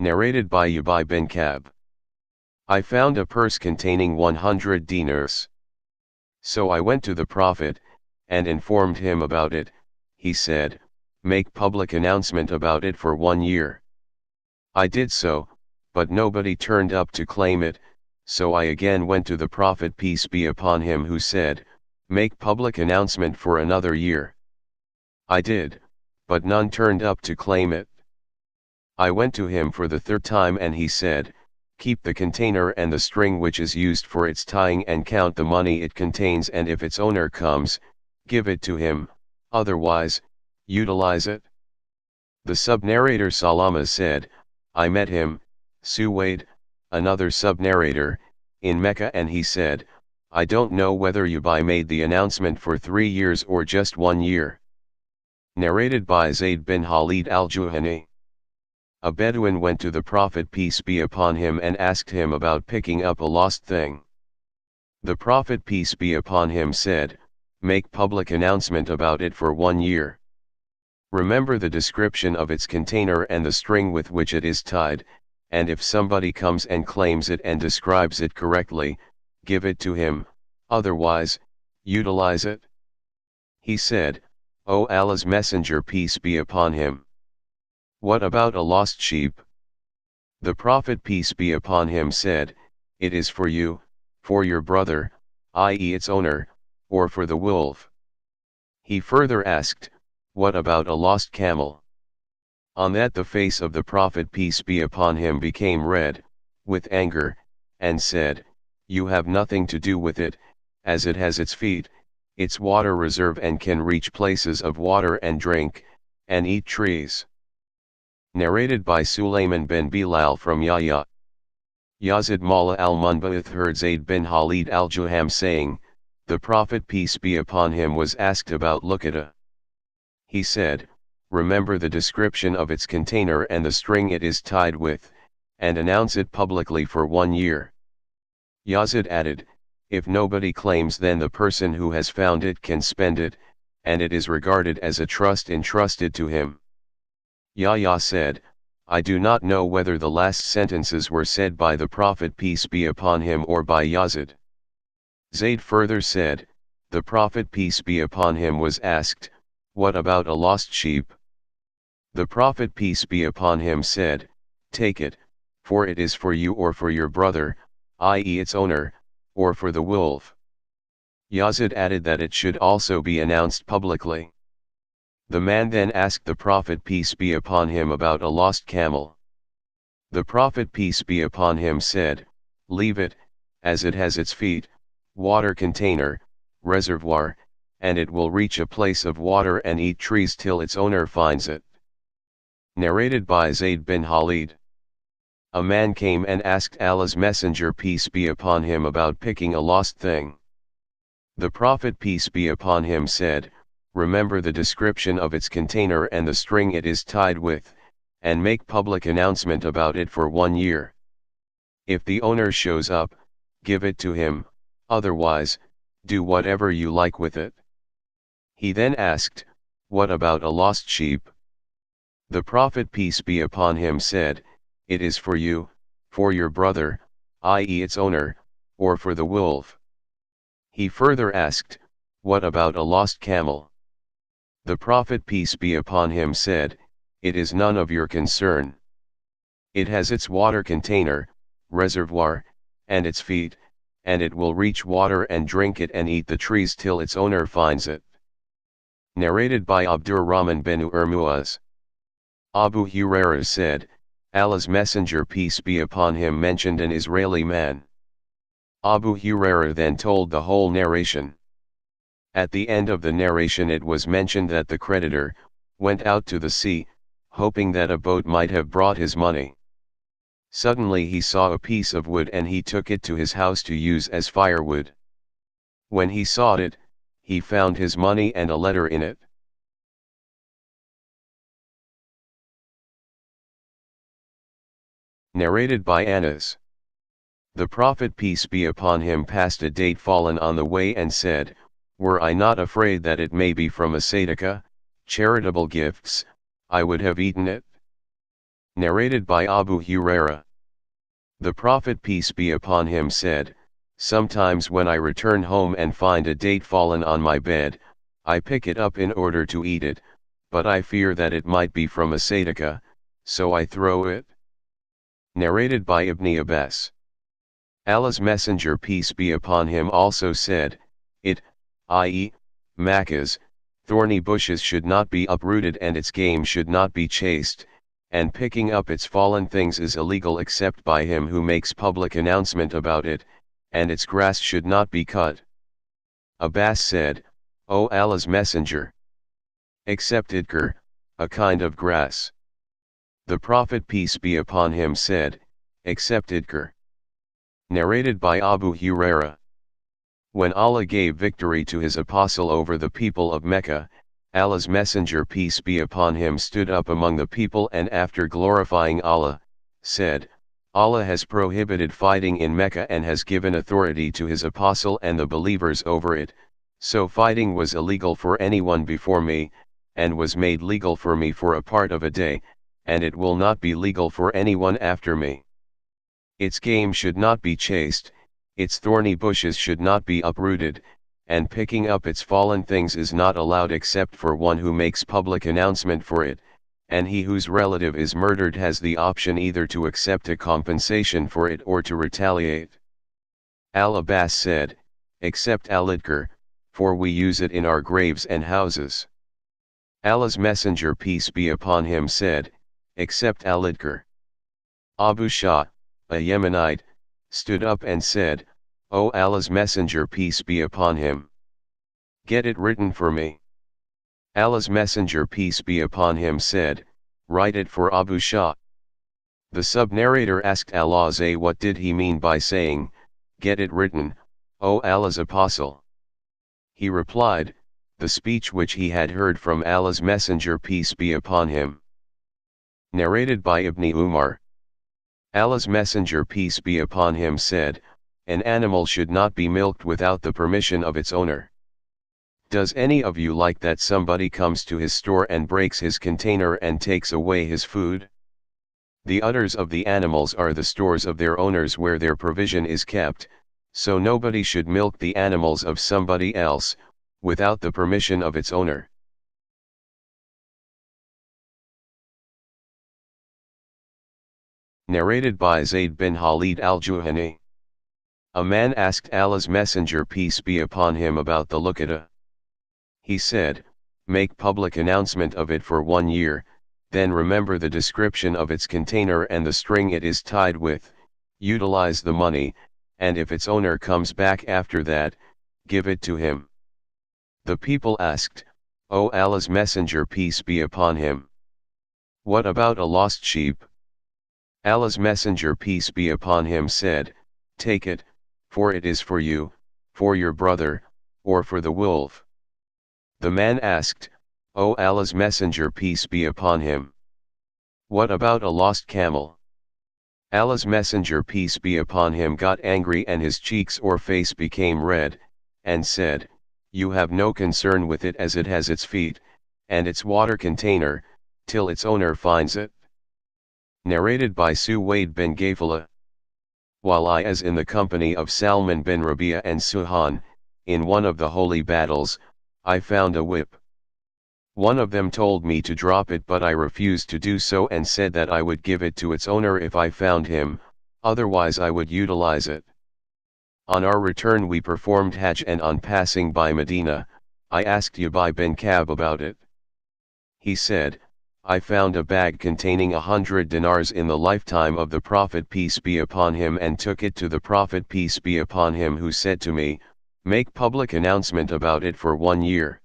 Narrated by Ubay bin Kab. I found a purse containing 100 dinars. So I went to the Prophet, and informed him about it. He said, "Make public announcement about it for 1 year." I did so, but nobody turned up to claim it, so I again went to the Prophet peace be upon him, who said, "Make public announcement for another year." I did, but none turned up to claim it. I went to him for the third time and he said, "Keep the container and the string which is used for its tying and count the money it contains, and if its owner comes, give it to him, otherwise, utilize it." The sub-narrator Salama said, "I met him, Suwaid, another sub-narrator, in Mecca, and he said, I don't know whether Ubay made the announcement for 3 years or just 1 year." Narrated by Zayd bin Khalid al-Juhani. A Bedouin went to the Prophet peace be upon him and asked him about picking up a lost thing. The Prophet peace be upon him said, "Make public announcement about it for 1 year. Remember the description of its container and the string with which it is tied, and if somebody comes and claims it and describes it correctly, give it to him, otherwise, utilize it." He said, "O Allah's Messenger peace be upon him, what about a lost sheep?" The Prophet peace be upon him said, "It is for you, for your brother, i.e. its owner, or for the wolf." He further asked, "What about a lost camel?" On that the face of the Prophet peace be upon him became red, with anger, and said, "You have nothing to do with it, as it has its feet, its water reserve, and can reach places of water and drink, and eat trees." Narrated by Sulayman bin Bilal from Yahya. Yazid Mawla al-Munba'ith heard Zayd bin Khalid al-Juham saying, "The Prophet peace be upon him was asked about Luqata. He said, remember the description of its container and the string it is tied with, and announce it publicly for 1 year." Yazid added, "If nobody claims, then the person who has found it can spend it, and it is regarded as a trust entrusted to him." Yahya said, "I do not know whether the last sentences were said by the Prophet peace be upon him or by Yazid." Zayd further said, "The Prophet peace be upon him was asked, 'What about a lost sheep?' The Prophet peace be upon him said, 'Take it, for it is for you or for your brother, i.e. its owner, or for the wolf.'" Yazid added that it should also be announced publicly. The man then asked the Prophet peace be upon him about a lost camel. The Prophet peace be upon him said, "Leave it, as it has its feet, water container, reservoir, and it will reach a place of water and eat trees till its owner finds it." Narrated by Zayd bin Khalid. A man came and asked Allah's Messenger peace be upon him about picking a lost thing. The Prophet peace be upon him said, "Remember the description of its container and the string it is tied with, and make public announcement about it for 1 year. If the owner shows up, give it to him, otherwise, do whatever you like with it." He then asked, "What about a lost sheep?" The Prophet peace be upon him said, "It is for you, for your brother, i.e. its owner, or for the wolf." He further asked, "What about a lost camel?" The Prophet peace be upon him said, "It is none of your concern. It has its water container, reservoir, and its feet, and it will reach water and drink it and eat the trees till its owner finds it." Narrated by Abdurrahman bin Urmuaz. Abu Hurairah said, Allah's Messenger peace be upon him mentioned an Israeli man. Abu Hurairah then told the whole narration. At the end of the narration it was mentioned that the creditor went out to the sea, hoping that a boat might have brought his money. Suddenly he saw a piece of wood and he took it to his house to use as firewood. When he saw it, he found his money and a letter in it. Narrated by Anas. The Prophet peace be upon him passed a date fallen on the way and said, "Were I not afraid that it may be from a sadaqah, charitable gifts, I would have eaten it." Narrated by Abu Huraira. The Prophet peace be upon him said, "Sometimes when I return home and find a date fallen on my bed, I pick it up in order to eat it, but I fear that it might be from a sadaqah, so I throw it." Narrated by Ibn Abbas. Allah's Messenger peace be upon him also said, "It, i.e., Makkah's, thorny bushes should not be uprooted and its game should not be chased, and picking up its fallen things is illegal except by him who makes public announcement about it, and its grass should not be cut." Abbas said, "O Allah's Messenger, except idkar, a kind of grass." The Prophet peace be upon him said, "Except idkar." Narrated by Abu Huraira. When Allah gave victory to his apostle over the people of Mecca, Allah's Messenger peace be upon him stood up among the people and after glorifying Allah, said, "Allah has prohibited fighting in Mecca and has given authority to his apostle and the believers over it, so fighting was illegal for anyone before me, and was made legal for me for a part of a day, and it will not be legal for anyone after me. Its game should not be chased, its thorny bushes should not be uprooted, and picking up its fallen things is not allowed except for one who makes public announcement for it, and he whose relative is murdered has the option either to accept a compensation for it or to retaliate." Al-Abbas said, "Except al-idkar, for we use it in our graves and houses." Allah's Messenger peace be upon him said, "Except al-idkar." Abu Shah, a Yemenite, stood up and said, "O Allah's Messenger peace be upon him, get it written for me." Allah's Messenger peace be upon him said, "Write it for Abu Shah." The sub-narrator asked Allah, what did he mean by saying, "Get it written, O Allah's Apostle?" He replied, "The speech which he had heard from Allah's Messenger peace be upon him." Narrated by Ibn Umar. Allah's Messenger peace be upon him said, "An animal should not be milked without the permission of its owner. Does any of you like that somebody comes to his store and breaks his container and takes away his food? The udders of the animals are the stores of their owners where their provision is kept, so nobody should milk the animals of somebody else, without the permission of its owner." Narrated by Zayd bin Khalid al-Juhani. A man asked Allah's Messenger peace be upon him about the luqata. He said, "Make public announcement of it for 1 year, then remember the description of its container and the string it is tied with, utilize the money, and if its owner comes back after that, give it to him." The people asked, "O Allah's Messenger peace be upon him, what about a lost sheep?" Allah's Messenger peace be upon him said, "Take it, for it is for you, for your brother, or for the wolf." The man asked, "O Allah's Messenger peace be upon him, what about a lost camel?" Allah's Messenger peace be upon him got angry and his cheeks or face became red, and said, "You have no concern with it as it has its feet, and its water container, till its owner finds it." Narrated by Suwaid bin Gafala. While I was in the company of Salman bin Rabi'a and Suhan, in one of the holy battles, I found a whip. One of them told me to drop it, but I refused to do so and said that I would give it to its owner if I found him, otherwise I would utilize it. On our return we performed Hajj, and on passing by Medina, I asked Ubay bin Ka'b about it. He said, "I found a bag containing 100 dinars in the lifetime of the Prophet peace be upon him and took it to the Prophet peace be upon him, who said to me, 'Make public announcement about it for 1 year.'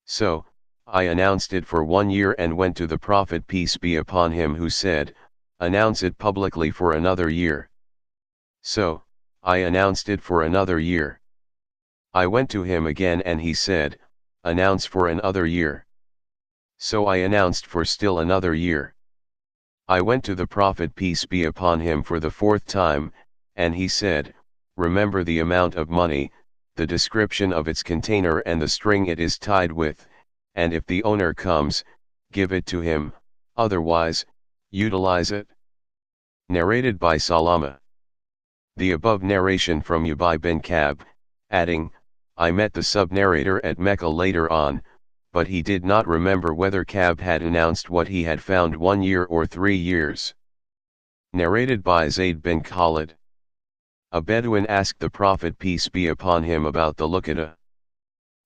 So, I announced it for 1 year and went to the Prophet peace be upon him, who said, 'Announce it publicly for another year.' So, I announced it for another year. I went to him again and he said, 'Announce for another year.' So I announced for still another year. I went to the Prophet peace be upon him for the 4th time, and he said, 'Remember the amount of money, the description of its container and the string it is tied with, and if the owner comes, give it to him, otherwise, Utilize it. Narrated by Salama. The above narration from Ubay bin Ka'b, adding, I met the sub-narrator at Mecca later on, but he did not remember whether Ka'b had announced what he had found 1 year or 3 years. Narrated by Zayd bin Khalid. A Bedouin asked the Prophet peace be upon him about the luqata.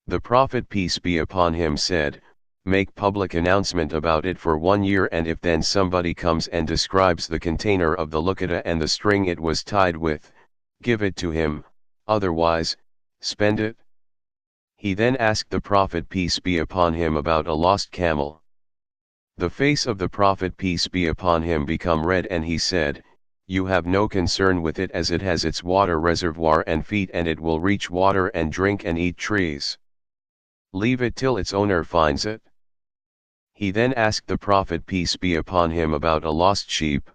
The Prophet peace be upon him said, make public announcement about it for 1 year, and if then somebody comes and describes the container of the luqata and the string it was tied with, give it to him, otherwise, spend it. He then asked the Prophet peace be upon him about a lost camel. The face of the Prophet peace be upon him became red, and he said, you have no concern with it, as it has its water reservoir and feet, and it will reach water and drink and eat trees. Leave it till its owner finds it. He then asked the Prophet peace be upon him about a lost sheep.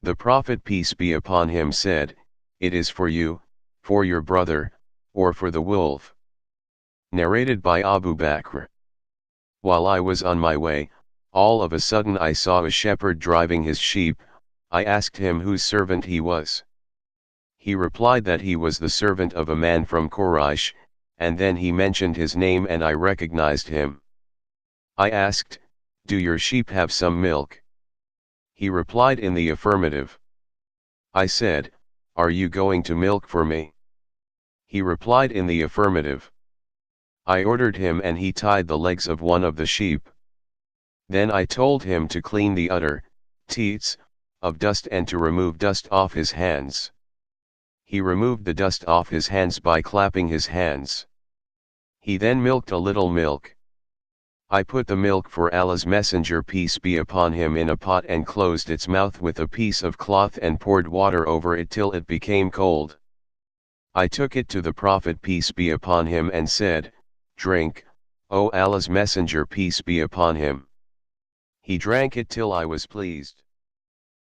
The Prophet peace be upon him said, it is for you, for your brother, or for the wolf. Narrated by Abu Bakr. While I was on my way, all of a sudden I saw a shepherd driving his sheep. I asked him whose servant he was. He replied that he was the servant of a man from Quraysh, and then he mentioned his name and I recognized him. I asked, do your sheep have some milk? He replied in the affirmative. I said, are you going to milk for me? He replied in the affirmative. I ordered him and he tied the legs of one of the sheep. Then I told him to clean the udder, teats, of dust and to remove dust off his hands. He removed the dust off his hands by clapping his hands. He then milked a little milk. I put the milk for Allah's Messenger peace be upon him in a pot and closed its mouth with a piece of cloth and poured water over it till it became cold. I took it to the Prophet peace be upon him and said, drink, O Allah's Messenger peace be upon him. He drank it till I was pleased.